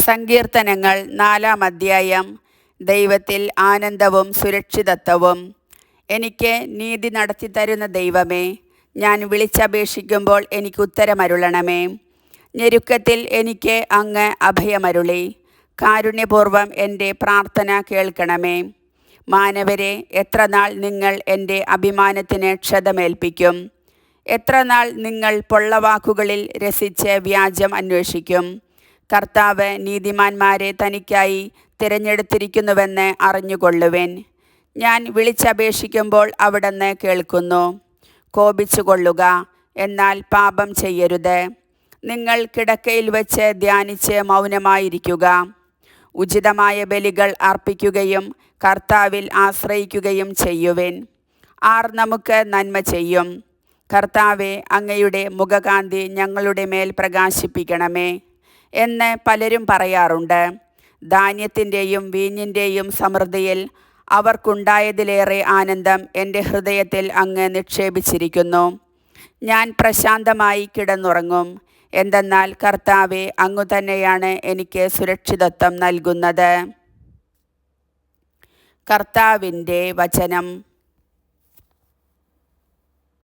സങ്കീർത്തനങ്ങൾ 4-ാം അധ്യായം. ദൈവത്തിൽ ആനന്ദവും സുരക്ഷിതത്വവും. എനിക്ക് നീതി നടത്തിത്തരുന്ന ദൈവമേ, ഞാൻ വിളിച്ചപേക്ഷിക്കുമ്പോൾ എനിക്ക് ഉത്തരമരുളണമേ. ഞെരുക്കത്തിൽ എനിക്ക് അങ്ങ് അഭയമരുളി. കാരുണ്യപൂർവ്വം എൻ്റെ പ്രാർത്ഥന കേൾക്കണമേ. മാനവരെ, എത്ര നാൾ നിങ്ങൾ എൻ്റെ അഭിമാനത്തിന് ക്ഷതമേൽപ്പിക്കും? എത്ര നാൾ നിങ്ങൾ പൊള്ളവാക്കുകളിൽ രസിച്ച് വ്യാജം അന്വേഷിക്കും? കർത്താവ് നീതിമാന്മാരെ തനിക്കായി തിരഞ്ഞെടുത്തിരിക്കുന്നുവെന്ന് അറിഞ്ഞുകൊള്ളുവിൻ. ഞാൻ വിളിച്ചപേക്ഷിക്കുമ്പോൾ അവിടുന്ന് കേൾക്കുന്നു. കോപിച്ചുകൊള്ളുക, എന്നാൽ പാപം ചെയ്യരുത്. നിങ്ങൾ കിടക്കയിൽ വച്ച് ധ്യാനിച്ച് മൗനമായിരിക്കുക. ഉചിതമായ ബലികൾ അർപ്പിക്കുകയും കർത്താവിൽ ആശ്രയിക്കുകയും ചെയ്യുവിൻ. ആർ നമുക്ക് നന്മ ചെയ്യും? കർത്താവെ, അങ്ങയുടെ മുഖകാന്തി ഞങ്ങളുടെ മേൽ പ്രകാശിപ്പിക്കണമേ എന്ന് പലരും പറയാറുണ്ട്. ധാന്യത്തിൻ്റെയും വീഞ്ഞിൻ്റെയും സമൃദ്ധിയിൽ അവർക്കുണ്ടായതിലേറെ ആനന്ദം എൻ്റെ ഹൃദയത്തിൽ അങ്ങ് നിക്ഷേപിച്ചിരിക്കുന്നു. ഞാൻ പ്രശാന്തമായി കിടന്നുറങ്ങും. എന്തെന്നാൽ കർത്താവെ, അങ്ങു തന്നെയാണ് എനിക്ക് സുരക്ഷിതത്വം നൽകുന്നത്. കർത്താവിൻ്റെ വചനം.